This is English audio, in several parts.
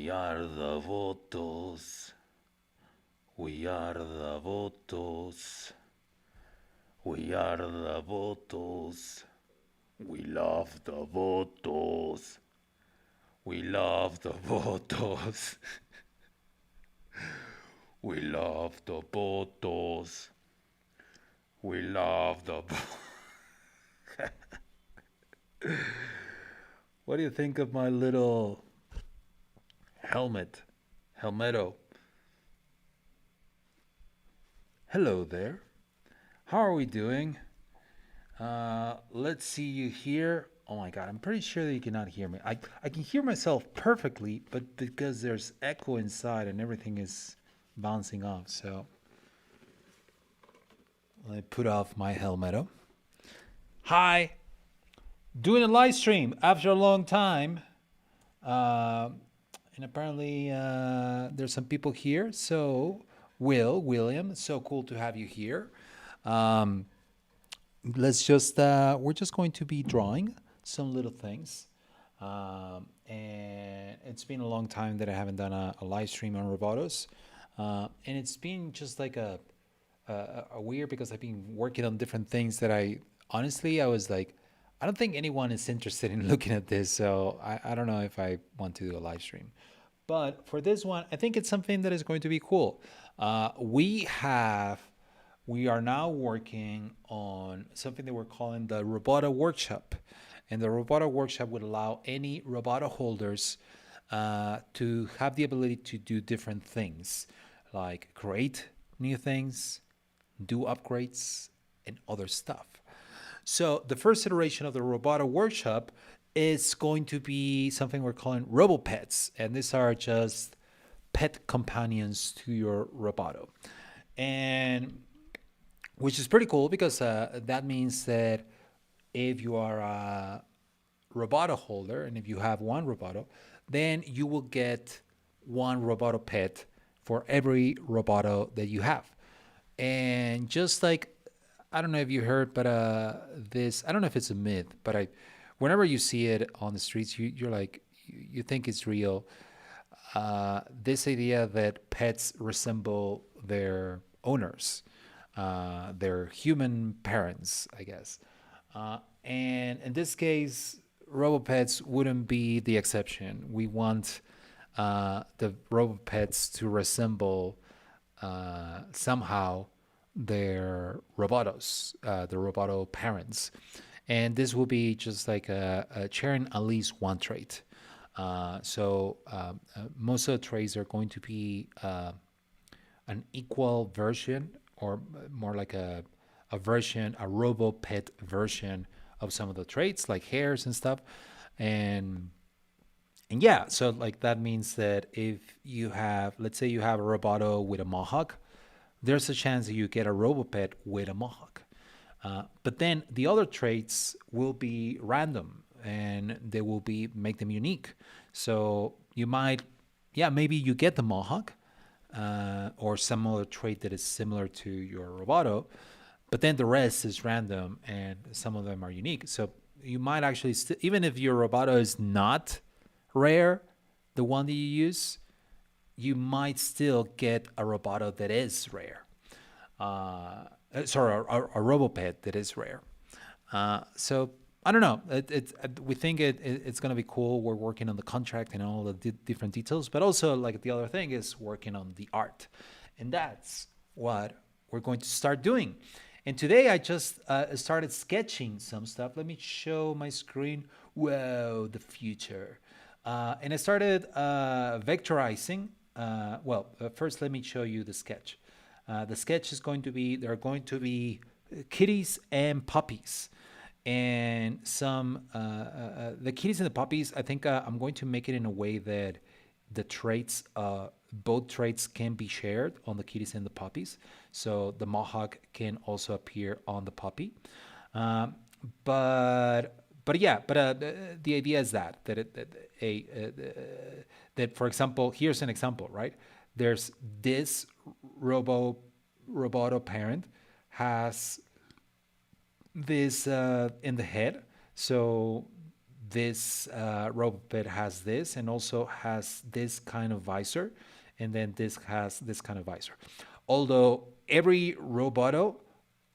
We are the votos. We are the votos. We are the votos. We love the votos. We love the votos. We love the votos. We love the. What do you think of my little helmeto? Hello there. How are we doing? Let's see you here. Oh my god, I'm pretty sure that you cannot hear me. I can hear myself perfectly, but because there's echo inside and everything is bouncing off, so let me put off my helmeto. Hi! Doing a live stream after a long time. And apparently there's some people here. So, William, so cool to have you here. Let's just, we're just going to be drawing some little things. And it's been a long time that I haven't done a live stream on Robotos. And it's been just like a weird because I've been working on different things that I was like, I don't think anyone is interested in looking at this. So I don't know if I want to do a live stream. But for this one, I think it's something that is going to be cool. We are now working on something that we're calling the Roboto Workshop. And the Roboto Workshop would allow any Roboto holders to have the ability to do different things, like create new things, do upgrades, and other stuff. So the first iteration of the Roboto Workshop is going to be something we're calling Robopets. And these are just pet companions to your Roboto. And which is pretty cool because that means that if you are a Roboto holder and if you have one Roboto, then you will get one Roboto pet for every Roboto that you have. And just like, I don't know if you heard, but this, I don't know if it's a myth, but whenever you see it on the streets, you're like, you think it's real. This idea that pets resemble their owners, their human parents, I guess. And in this case, Robopets wouldn't be the exception. We want the Robopets to resemble somehow their Robotos, the Roboto parents. And this will be just like sharing at least one trait. So most of the traits are going to be an equal version or more like a version, a Robopet version of some of the traits like hairs and stuff. And yeah, so like that means that if you have, let's say you have a Roboto with a mohawk, there's a chance that you get a Robopet with a mohawk. But then the other traits will be random and they will be make them unique. So you might, yeah, maybe you get the mohawk or some other trait that is similar to your Roboto, but then the rest is random and some of them are unique. So you might actually, even if your Roboto is not rare, the one that you use, you might still get a Roboto that is rare. Sorry, a Robopet that is rare. So I don't know. We think it's going to be cool. We're working on the contract and all the different details, but also like the other thing is working on the art, and that's what we're going to start doing. And today I just started sketching some stuff. Let me show my screen. Whoa, the future. And I started vectorizing. First let me show you the sketch. The sketch is going to be, there are going to be kitties and puppies. And some, the kitties and the puppies, I think I'm going to make it in a way that the traits, both traits can be shared on the kitties and the puppies. So the mohawk can also appear on the puppy. But the idea is that for example, here's an example, right? There's this Roboto parent has this in the head, so this Robopet has this and also has this kind of visor, and then this has this kind of visor. Although every Roboto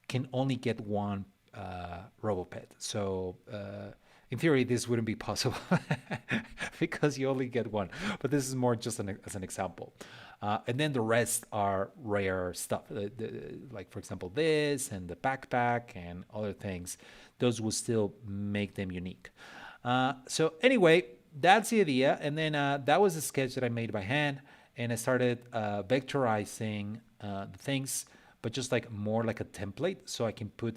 can only get one Robopet. So in theory, this wouldn't be possible because you only get one. But this is more just as an example. And then the rest are rare stuff, like for example this and the backpack and other things. Those will still make them unique. So anyway, that's the idea. And then that was a sketch that I made by hand, and I started vectorizing the things, but just like more like a template, so I can put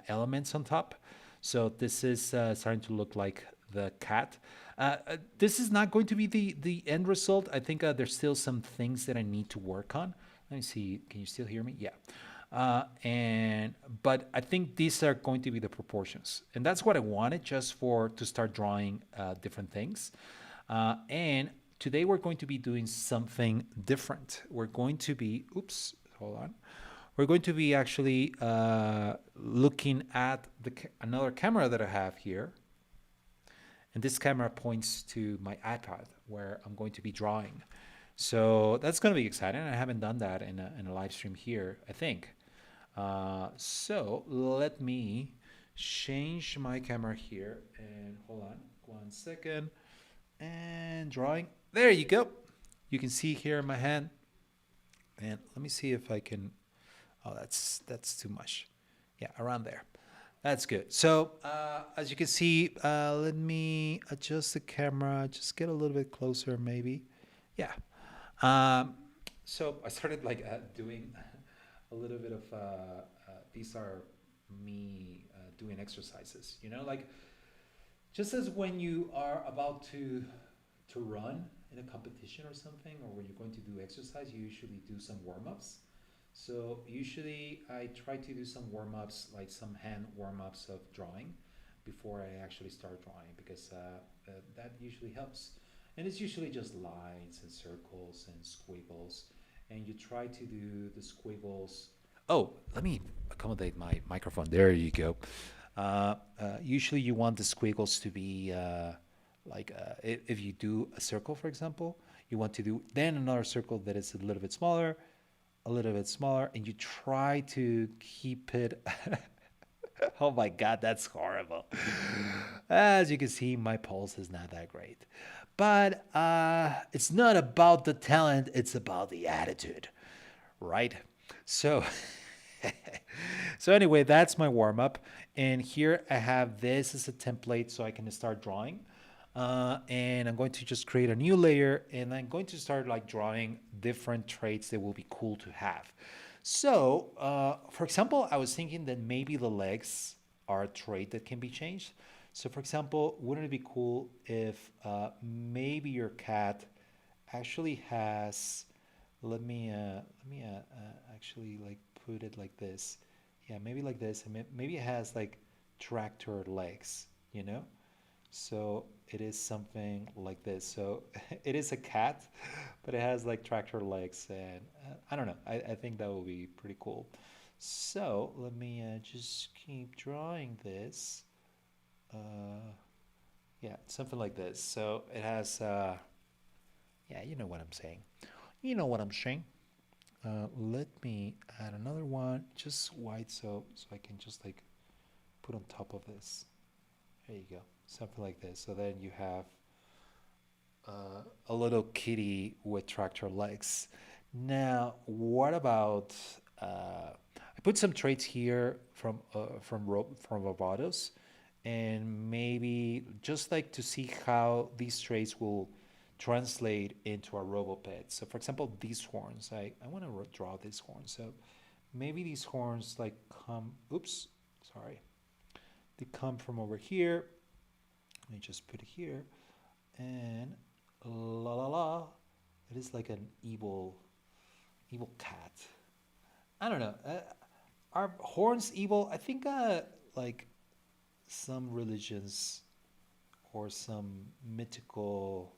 elements on top. So this is starting to look like the cat. This is not going to be the end result. I think there's still some things that I need to work on. Let me see. Can you still hear me? Yeah. But I think these are going to be the proportions, and that's what I wanted just for to start drawing different things. And today we're going to be doing something different. We're going to be, oops, hold on. We're going to be actually looking at another camera that I have here. And this camera points to my iPad where I'm going to be drawing. So that's going to be exciting. I haven't done that in a live stream here, I think. So let me change my camera here, and hold on 1 second, and drawing. There you go. You can see here in my hand, and let me see if I can. Oh, that's too much. Yeah, around there. That's good. So as you can see, let me adjust the camera, just get a little bit closer maybe. Yeah. So I started like doing a little bit of, these are me doing exercises, like just as when you are about to run in a competition or something, or when you're going to do exercise, you usually do some warm-ups. So usually I try to do some warm-ups, like some hand warm-ups of drawing before I actually start drawing, because that usually helps. And it's usually just lines and circles and squiggles, and you try to do the squiggles. Oh, let me accommodate my microphone. There you go. Usually you want the squiggles to be like if you do a circle, for example, you want to do then another circle that is a little bit smaller, and you try to keep it. Oh my God, that's horrible. As you can see, my pulse is not that great. But it's not about the talent, it's about the attitude, right? So, so anyway, that's my warm up. And here I have this as a template so I can start drawing. And I'm going to just create a new layer, and I'm going to start like drawing different traits that will be cool to have. So, for example, I was thinking that maybe the legs are a trait that can be changed. So, for example, wouldn't it be cool if maybe your cat actually has? Let me actually like put it like this. Yeah, maybe like this, and maybe it has like tractor legs. You know. So it is something like this. So it is a cat, but it has like tractor legs, and I don't know. I think that will be pretty cool. So let me just keep drawing this. Yeah, something like this. So it has, yeah, you know what I'm saying. You know what I'm saying. Let me add another one, just white, so I can just like put on top of this. There you go, something like this. So then you have a little kitty with tractor legs. Now, what about? I put some traits here from Robotics, and maybe just like to see how these traits will translate into our Robopets. So, for example, these horns. I want to draw these horns. So maybe these horns like come. Oops, sorry. They come from over here. Let me just put it here, and la la la. It is like an evil cat. I don't know. Are horns evil? I think like some religions or some mythical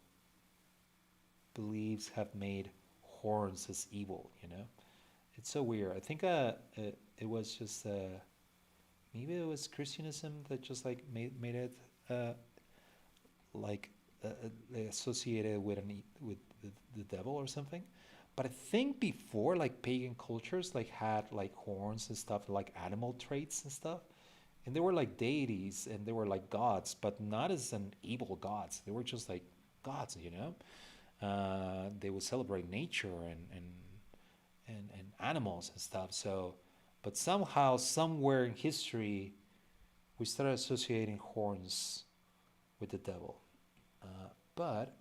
beliefs have made horns as evil. It's so weird. I think it was just maybe it was Christianism that just like made it like associated with with the devil or something. But I think before, like pagan cultures, like had like horns and stuff, like animal traits and stuff, and they were like deities and they were like gods, but not as an evil gods. They were just like gods, you know. They would celebrate nature and animals and stuff. So, but somehow, somewhere in history, we started associating horns with the devil. But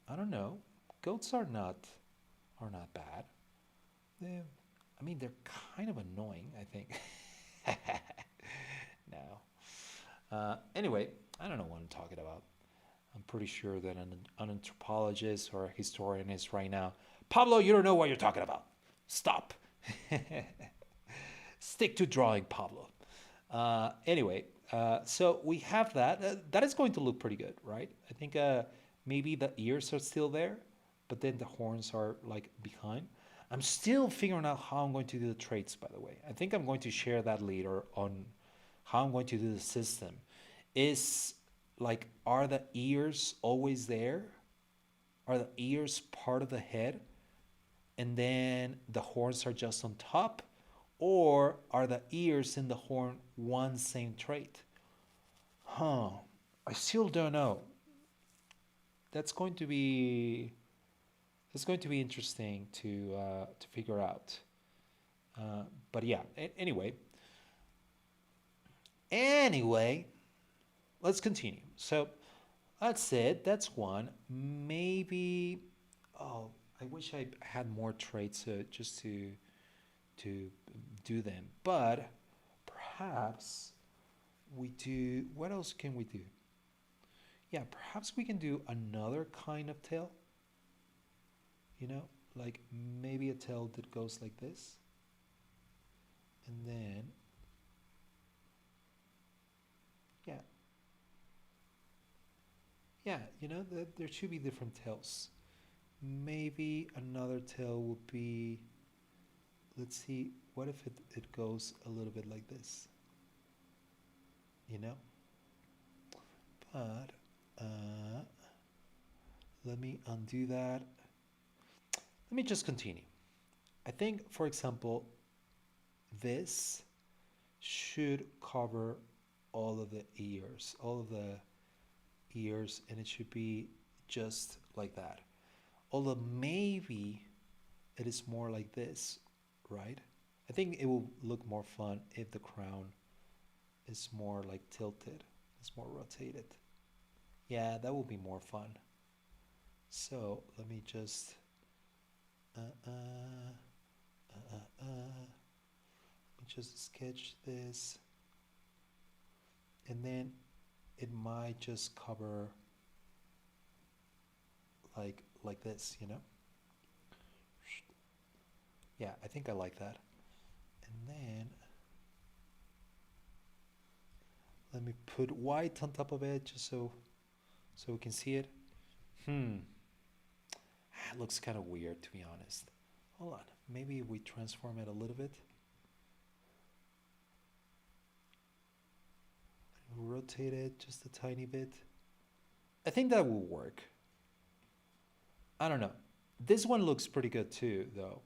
I don't know. Goats are not bad. They, I mean, they're kind of annoying, I think. No. Anyway, I don't know what I'm talking about. I'm pretty sure that an anthropologist or a historian is right now. Pablo, you don't know what you're talking about. Stop. Stick to drawing, Pablo. Anyway, so we have that. That is going to look pretty good, right? I think maybe the ears are still there, but then the horns are like behind. I'm still figuring out how I'm going to do the traits, by the way. I think I'm going to share that later on how I'm going to do the system. Is like, are the ears always there? Are the ears part of the head? And then the horns are just on top? Or are the ears and the horn one same trait? Huh. I still don't know. That's going to be interesting to figure out. But yeah. Anyway, let's continue. So that's it. That's one. Maybe. Oh, I wish I had more traits just to do them. But perhaps we do. What else can we do? Yeah, perhaps we can do another kind of tail. You know, like maybe a tail that goes like this, and then yeah, yeah. You know, there should be different tails. Maybe another tail would be. Let's see. What if it goes a little bit like this? You know, but let me undo that. Let me just continue. I think, for example, this should cover all of the ears, and it should be just like that. Although maybe it is more like this, right? I think it will look more fun if the crown is more like tilted, it's more rotated. Yeah, that will be more fun. So let me just uh, uh, let me just sketch this, and then it might just cover like this, you know? Yeah, I think I like that. And then let me put white on top of it just so we can see it. It looks kind of weird, to be honest. Hold on. Maybe we transform it a little bit. Rotate it just a tiny bit. I think that will work. I don't know. This one looks pretty good too, though.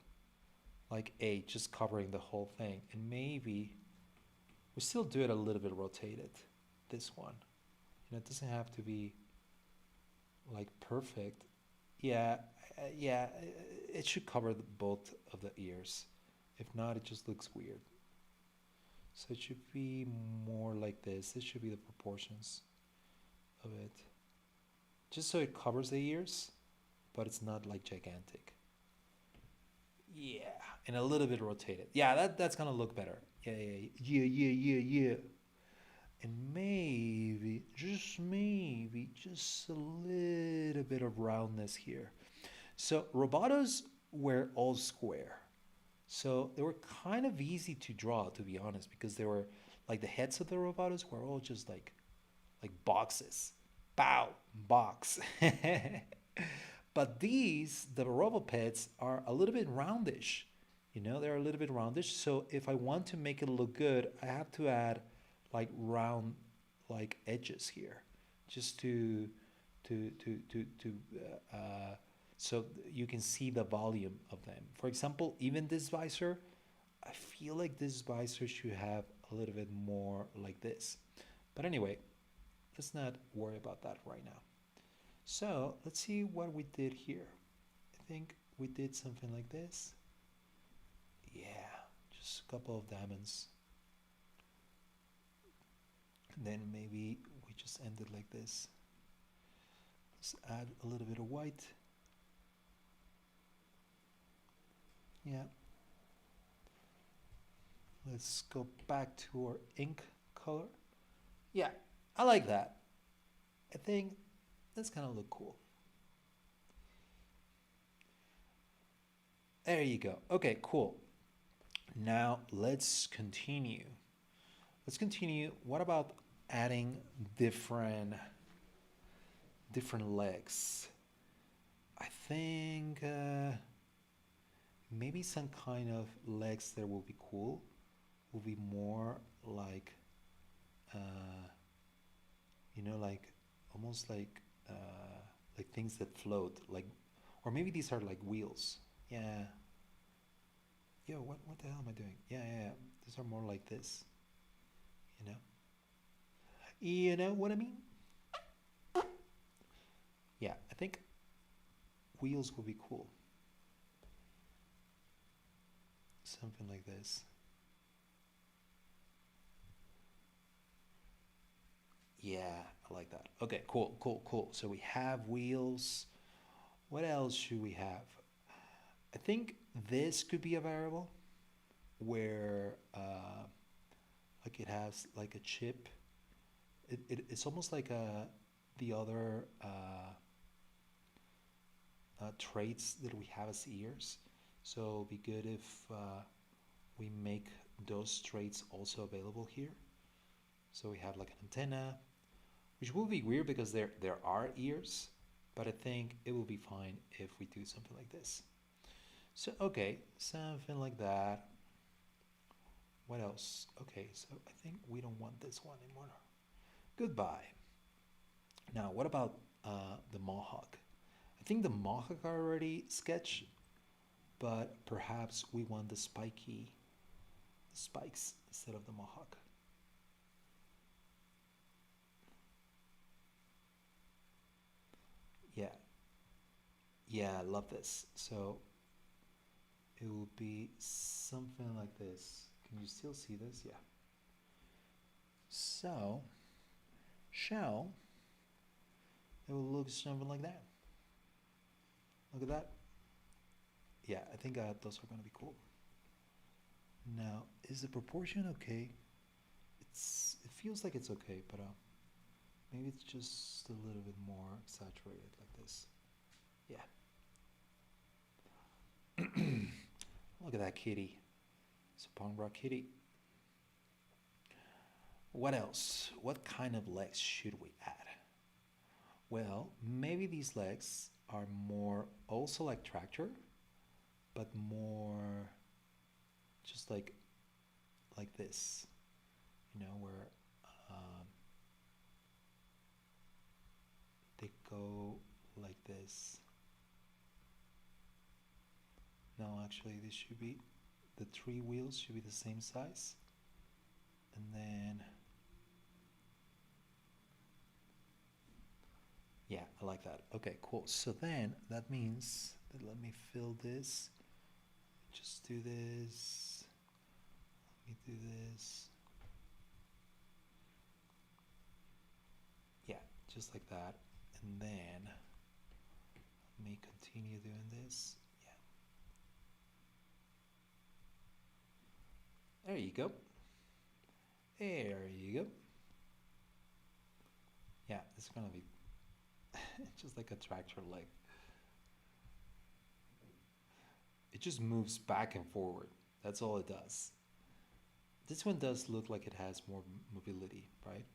Like just covering the whole thing. And maybe we still do it a little bit rotated. This one. You know, it doesn't have to be like perfect. Yeah, yeah, it should cover both of the ears. If not, it just looks weird. So it should be more like this. This should be the proportions of it. Just so it covers the ears, but it's not like gigantic. Yeah, and a little bit rotated. Yeah, that's gonna look better. Yeah. And maybe, just a little bit of roundness here. So Robotos were all square. So they were kind of easy to draw, to be honest, because they were like the heads of the Robotos were all just like boxes. Bow, box. But the Robopets, are a little bit roundish. You know, they're a little bit roundish. So if I want to make it look good, I have to add like round like edges here, just to so you can see the volume of them. For example, even this visor, I feel like this visor should have a little bit more like this. But anyway, let's not worry about that right now. So let's see what we did here. I think we did something like this. Yeah, just a couple of diamonds. And then maybe we just end it like this. Let's add a little bit of white. Yeah. Let's go back to our ink color. Yeah, I like that. I think that's gonna look cool. There you go. Okay, cool. Now let's continue. Let's continue. What about adding different legs? I think maybe some kind of legs that will be cool will be more like you know, like almost like things that float, like, or maybe these are like wheels. Yeah. Yo, what the hell am I doing? Yeah, yeah, yeah. These are more like this. You know. You know what I mean? Yeah, I think wheels will be cool. Something like this. Yeah, I like that. Okay, cool, cool, cool. So we have wheels. What else should we have? I think this could be a variable where like it has like a chip. It's almost like the other traits that we have as ears. So it'll be good if we make those traits also available here. So we have like an antenna, which will be weird because there are ears, but I think it will be fine if we do something like this. So okay, something like that. What else? Okay, so I think we don't want this one anymore. Goodbye. Now, what about the mohawk? I think the mohawk are already sketched, but perhaps we want the spikes instead of the mohawk. Yeah, yeah, I love this. So it will be something like this. Can you still see this? Yeah. So, shell, it will look something like that. Look at that. Yeah, I think those are going to be cool. Now, is the proportion okay? It feels like it's okay, but maybe it's just a little bit more exaggerated like this. Yeah. Look at that kitty. It's a punk rock kitty. What else? What kind of legs should we add? Well, maybe these legs are more also like tractor, but more just like this, you know, where they go like this. No, actually, this should be the three wheels should be the same size, and then yeah, I like that. Okay, cool. So then that means that let me fill this. Just do this. Let me do this. Yeah, just like that. And then let me continue doing this. Yeah. There you go. There you go. Yeah, it's gonna be just like a tractor leg. It just moves back and forward. That's all it does. This one does look like it has more mobility, right?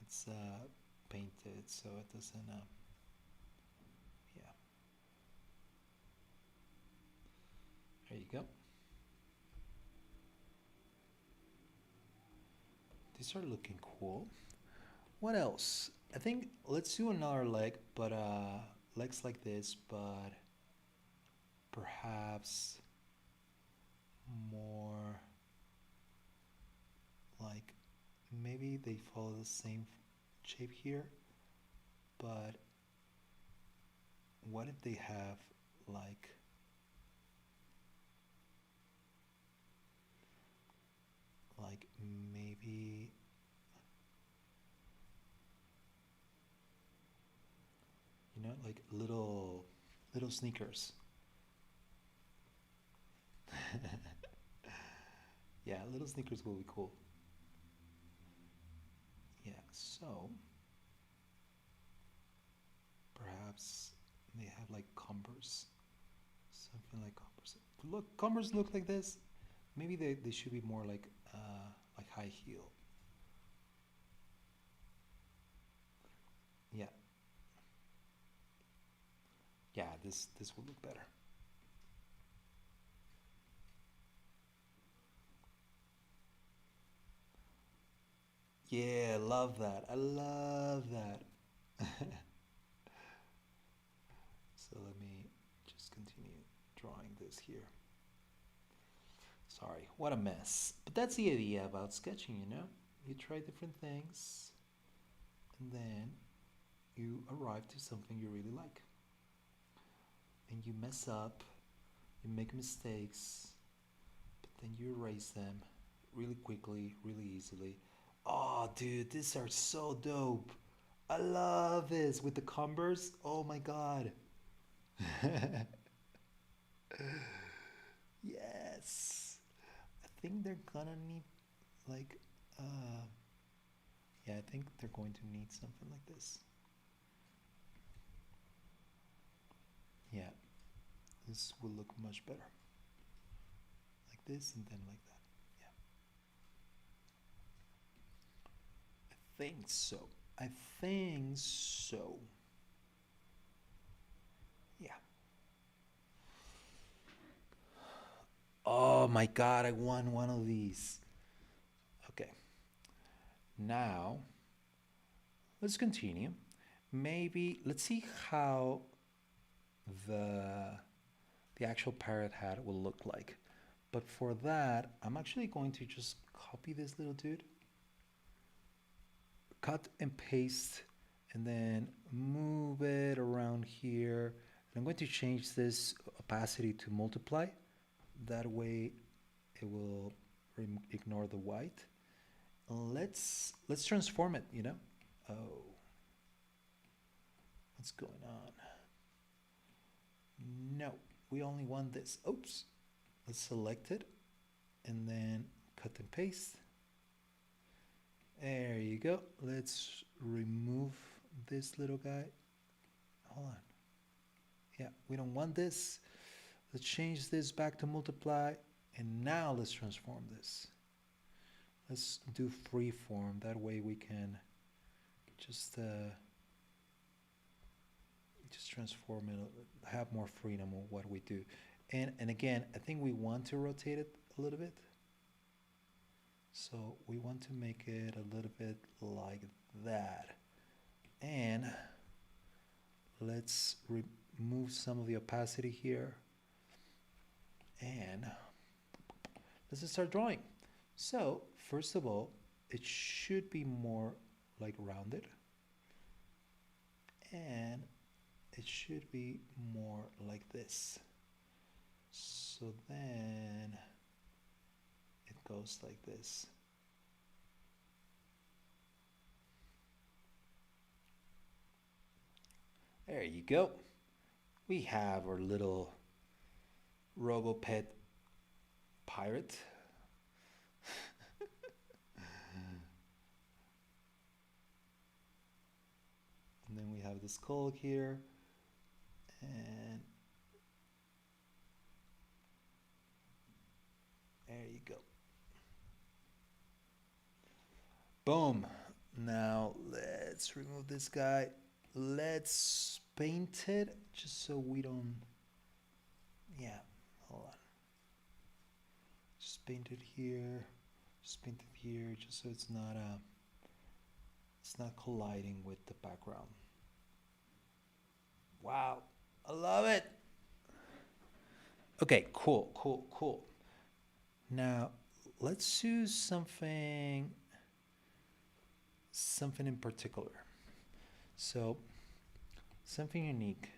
Let's paint it so it doesn't. Yeah. There you go. These are looking cool. What else? I think let's do another leg, but legs like this, but perhaps more like maybe they follow the same shape here, but what if they have like like maybe like little sneakers. Yeah, little sneakers will be cool. Yeah, so perhaps they have like Converse, something like Converse. Look, Converse look like this. Maybe they should be more like high heel. Yeah, yeah. This will look better. Yeah, love that. I love that. So let me just continue drawing this here. Sorry, what a mess. But that's the idea about sketching, you know? You try different things and then you arrive to something you really like. And you mess up, you make mistakes, but then you erase them really quickly, really easily. Oh, dude, these are so dope. I love this with the Converse. Oh my god. Yes. I think they're gonna need like uh yeah, I think they're going to need something like this. Yeah, this will look much better. Like this and then like that. Yeah. I think so. I think so. Yeah. Oh my god, I won one of these. Okay. Now, let's continue. Maybe let's see how the the actual parrot hat will look like. But for that, I'm actually going to just copy this little dude, cut and paste, and then move it around here. I'm going to change this opacity to multiply. That way it will ignore the white. Let's transform it, you know? Oh, what's going on? No, we only want this. Oops. Let's select it and then cut and paste. There you go. Let's remove this little guy. Hold on. Yeah, we don't want this. Let's change this back to multiply. And now let's transform this. Let's do freeform. That way we can just transform it, have more freedom of what we do. And again, I think we want to rotate it a little bit. So we want to make it a little bit like that. And let's remove some of the opacity here. And let's just start drawing. So first of all, it should be more like rounded. And it should be more like this. So then it goes like this. There you go. We have our little Robopet pirate. And then we have the skull here. And there you go. Boom. Now let's remove this guy. Let's paint it just so we don't, yeah, hold on. Just paint it here, just paint it here, just so it's it's not colliding with the background. Wow, I love it. Okay, cool, cool, cool. Now, let's choose something in particular. So, something unique.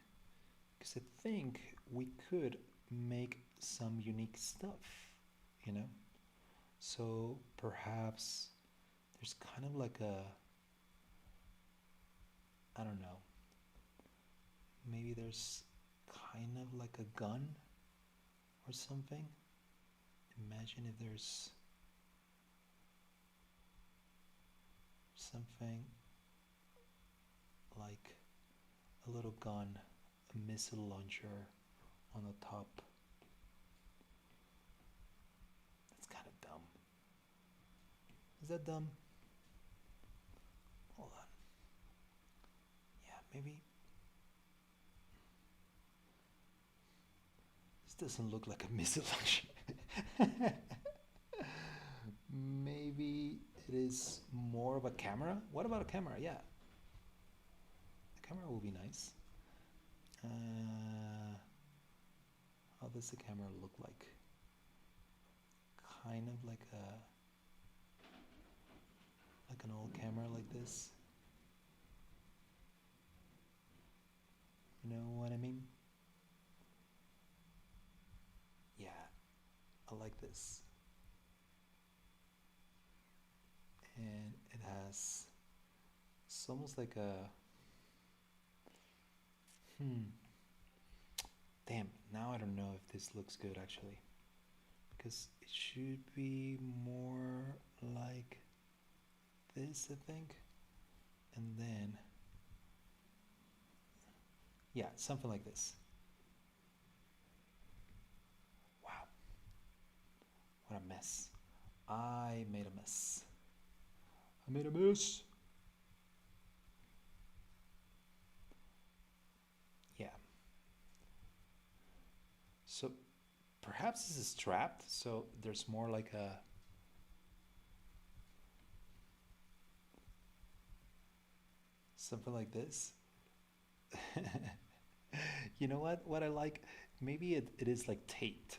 Because I think we could make some unique stuff, you know? So, perhaps there's kind of like a, I don't know, maybe there's kind of like a gun or something. Imagine if there's something like a little gun, a missile launcher on the top. That's kind of dumb. Is that dumb? Hold on. Yeah, maybe. This doesn't look like a missile launcher. Maybe it is more of a camera. What about a camera? Yeah, a camera will be nice. How does the camera look like? Kind of like an old camera like this. You know what I mean? Yeah, I like this. And it has, it's almost like a, damn, now I don't know if this looks good actually. Because it should be more like this, I think. And then, yeah, something like this. Wow, what a mess. I made a mess. I made a mess. Yeah. So perhaps this is strapped, so there's more like a, something like this. You know what I like? Maybe it is like taped.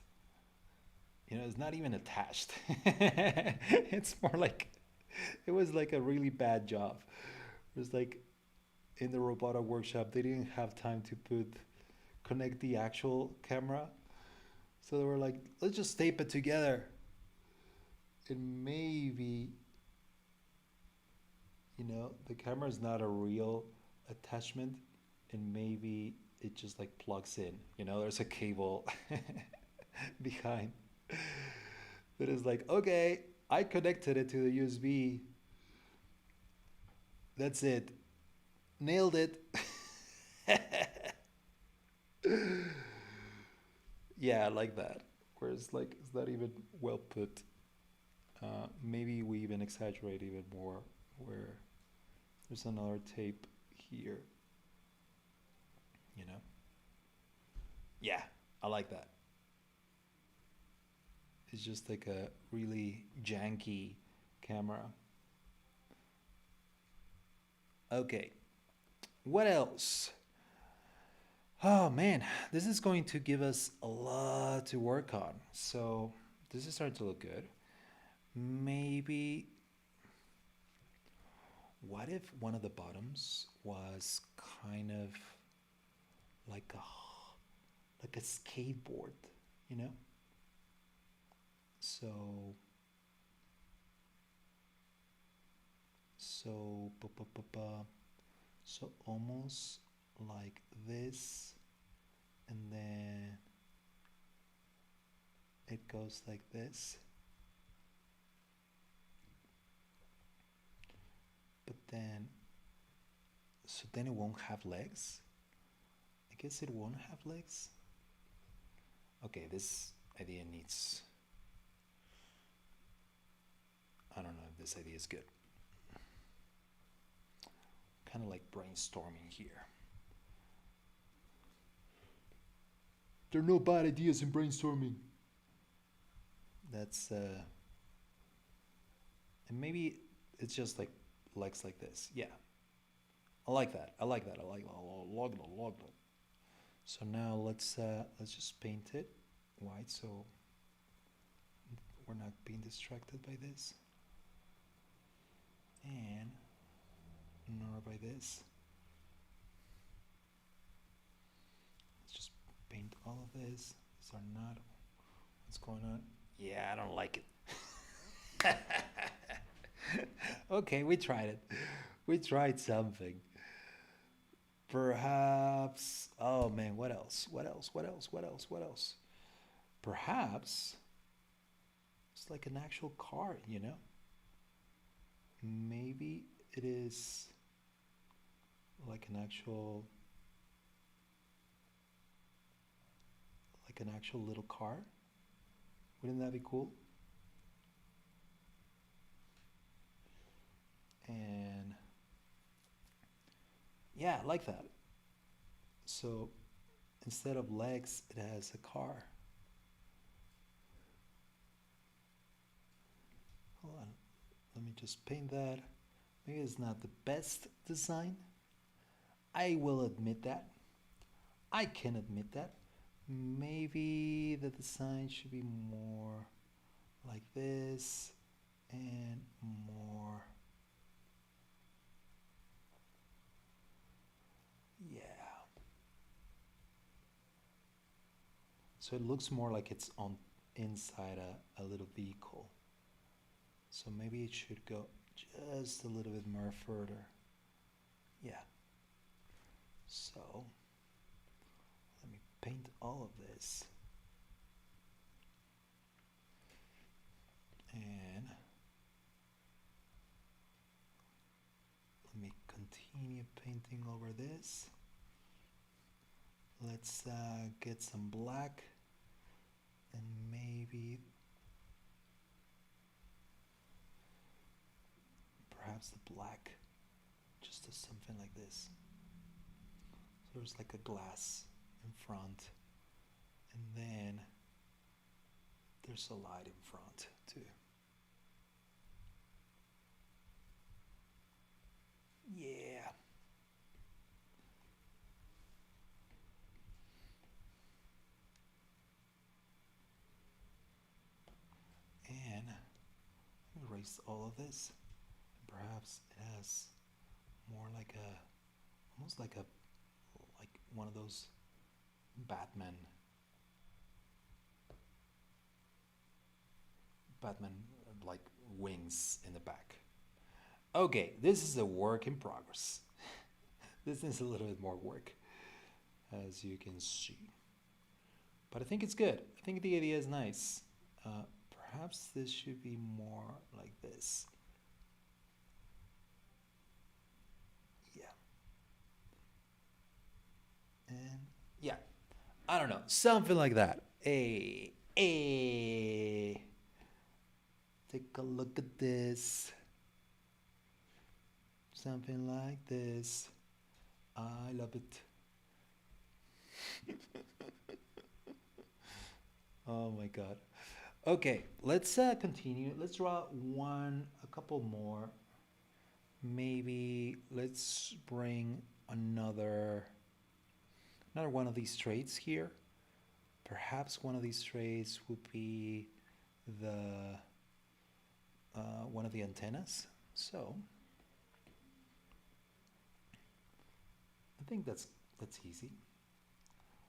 You know, it's not even attached. It's more like it was like a really bad job. It was like in the Robota workshop, they didn't have time to connect the actual camera. So they were like, let's just tape it together. And maybe, you know, the camera is not a real attachment, and maybe it just like plugs in. You know, there's a cable behind. That is like, okay, I connected it to the USB. That's it. Nailed it. Yeah, I like that. Whereas like it's not even well put. Maybe we even exaggerate even more where there's another tape here, you know? Yeah, I like that. It's just like a really janky camera. Okay, what else? Oh man, this is going to give us a lot to work on. So this is starting to look good. Maybe, what if one of the bottoms was kind of like a skateboard, you know? So so so almost like this, and then it goes like this, but then, so then it won't have legs. I guess it won't have legs. Okay, this idea needs, I don't know if this idea is good. Kind of like brainstorming here. There are no bad ideas in brainstorming. That's and maybe it's just like legs like this. Yeah, I like that. I like that. I like that. I like that. I like that. So now let's just paint it white so we're not being distracted by this, and nor by this. Let's just paint all of this. These are not what's going on. Yeah, I don't like it. Okay, we tried it. We tried something. Perhaps. Oh man, what else? What else? What else? What else? What else? Perhaps it's like an actual car, you know? Maybe it is like an actual little car. Wouldn't that be cool? And yeah, I like that. So instead of legs, it has a car. Hold on. Let me just paint that. Maybe it's not the best design. I will admit that. I can admit that. Maybe the design should be more like this and more. Yeah. So it looks more like it's on inside a little vehicle. So maybe it should go just a little bit more further. Yeah. So let me paint all of this. And let me continue painting over this. Let's get some black and maybe perhaps the black just does something like this. So there's like a glass in front and then there's a light in front too. Yeah. And erase all of this. Perhaps it has more like almost like one of those Batman Batman like wings in the back. Okay, this is a work in progress. This is a little bit more work, as you can see. But I think it's good. I think the idea is nice. Perhaps this should be more like this. Yeah. And yeah, I don't know, something like that. Take a look at this. Something like this. I love it. Oh my god. Okay, let's continue. Let's draw a couple more. Maybe let's bring another one of these traits here. Perhaps one of these traits would be the one of the antennas. So I think that's easy.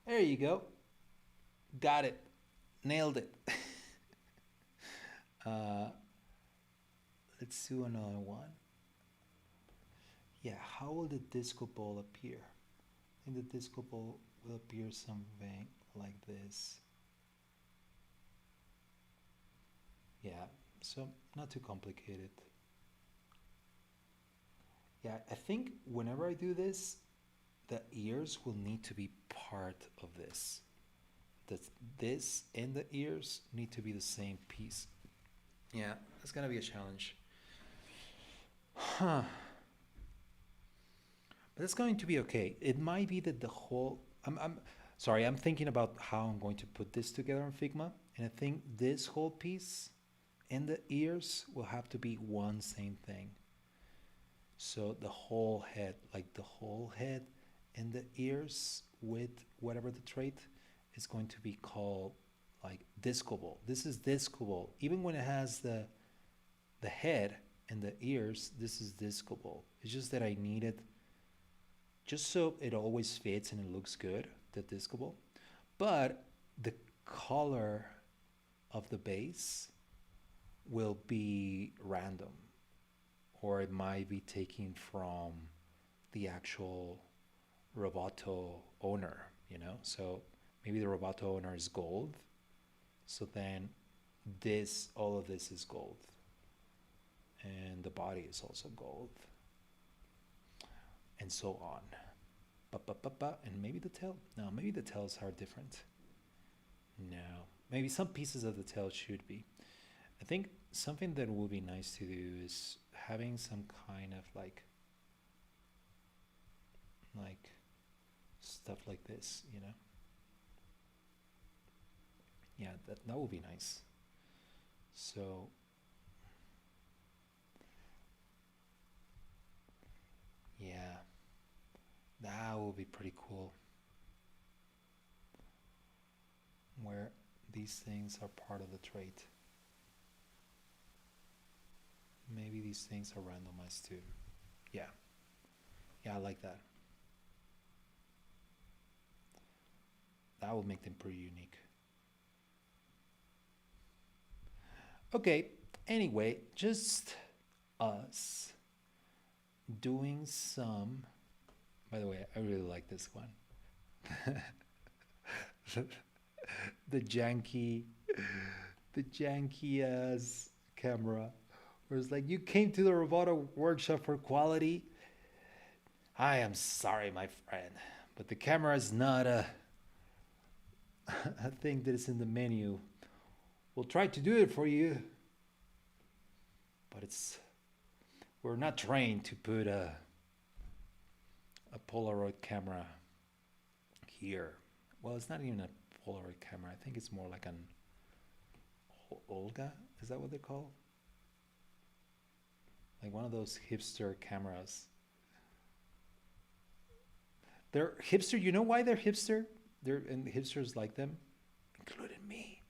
There you go. Got it. Nailed it. uh, let's do another one. Yeah, how will the disco ball appear? I think the disco ball will appear something like this. Yeah, so not too complicated. Yeah, I think whenever I do this, the ears will need to be part of this. That this and the ears need to be the same piece. Yeah, that's gonna be a challenge. Huh. But it's going to be okay. It might be that the whole. I'm sorry. I'm thinking about how I'm going to put this together in Figma, and I think this whole piece and the ears will have to be one same thing. So the whole head, like the whole head and the ears with whatever the trait is going to be called like discable. This is discable. Even when it has the head and the ears, this is discable. It's just that I need it just so it always fits and it looks good, the discable. But the color of the base will be random, or it might be taken from the actual Roboto owner, you know? So maybe the Roboto owner is gold. So then all of this is gold. And the body is also gold. And so on. And maybe the tail. No, maybe the tails are different. No. Maybe some pieces of the tail should be. I think something that would be nice to do is having some kind of like stuff like this, you know? Yeah, that would be nice. So yeah, that would be pretty cool. Where these things are part of the trait. Maybe these things are randomized too. Yeah. Yeah, I like that. That would make them pretty unique. Okay, anyway, just us doing some. By the way, I really like this one. the janky, the janky ass camera. Where it's like, you came to the Roboto workshop for quality. I am sorry, my friend, but the camera is not a thing that is in the menu. We'll try to do it for you, but we're not trained to put a Polaroid camera here. Well, it's not even a Polaroid camera. I think it's more like an Olga. Is that what they're called? Like one of those hipster cameras. They're hipster. You know why they're hipster? And hipsters like them, including me.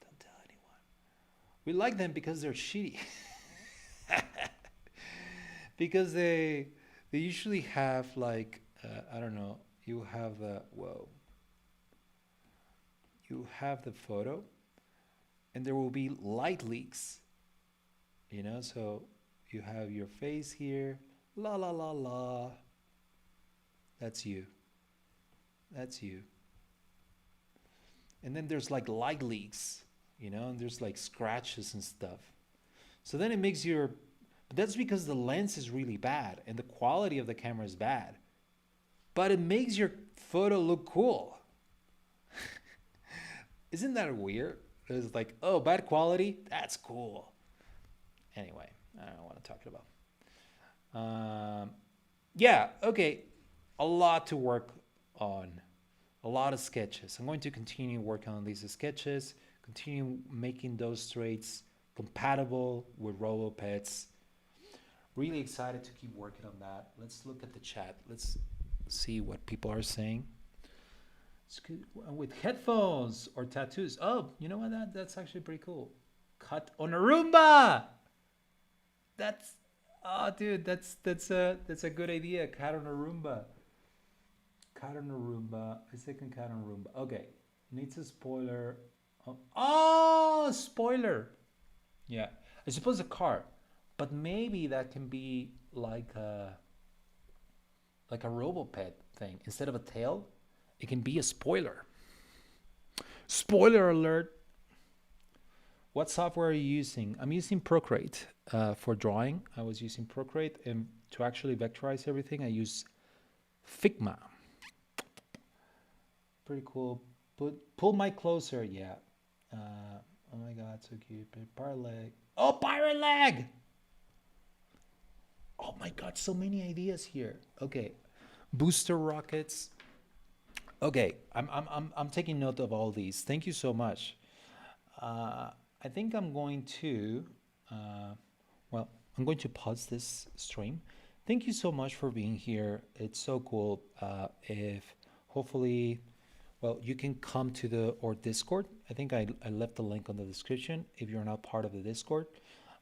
Don't tell anyone. We like them because they're shitty. Because they usually have like I don't know. You have you have the photo, and there will be light leaks. You know, so you have your face here. La la la la. That's you. That's you. And then there's like light leaks, you know, and there's like scratches and stuff. So then it makes but that's because the lens is really bad and the quality of the camera is bad. But it makes your photo look cool. Isn't that weird? It's like, oh, bad quality? That's cool. Anyway, I don't know what I'm talking about. Yeah, okay. A lot to work on. A lot of sketches. I'm going to continue working on these sketches, continue making those traits compatible with Robopets. Really excited to keep working on that. Let's look at the chat. Let's see what people are saying. It's good. With headphones or tattoos. Oh, you know what? That's actually pretty cool. Cut on a Roomba. Dude, that's a good idea. Cut on a Roomba. Cat on a Roomba. A second cat on a Roomba. Okay. Needs a spoiler. Oh, spoiler. Yeah. I suppose a car. But maybe that can be like a Robopet thing. Instead of a tail, it can be a spoiler. Spoiler alert. What software are you using? I'm using Procreate for drawing. I was using Procreate, and to actually vectorize everything, I use Figma. Pretty cool. Pull my closer, yeah. Oh my god, so cute. Pirate leg. Oh, pirate leg! Oh my god, so many ideas here. Okay, booster rockets. Okay, I'm taking note of all these. Thank you so much. I think I'm going to, I'm going to pause this stream. thank you so much for being here. It's so cool. If hopefully, well, you can come to the or Discord. I think I left the link on the description. If you're not part of the Discord,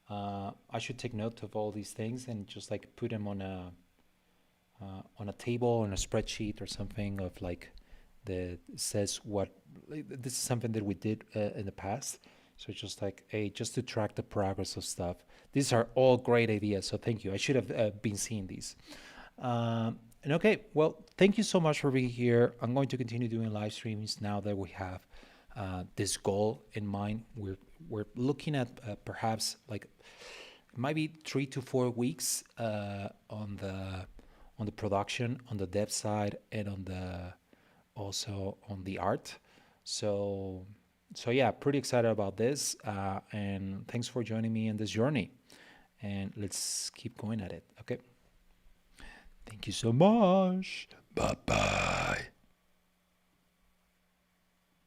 I should take note of all these things and just like put them on a table, on a spreadsheet or something of like that says what like, this is something that we did in the past. So just like hey, just to track the progress of stuff. These are all great ideas. So thank you. I should have been seeing these. And okay, well, thank you so much for being here. I'm going to continue doing live streams now that we have this goal in mind. We're looking at perhaps like maybe 3 to 4 weeks on the production, on the dev side, and on the also on the art. So so yeah, pretty excited about this. And thanks for joining me in this journey. And let's keep going at it. Okay. Thank you so much. Bye bye.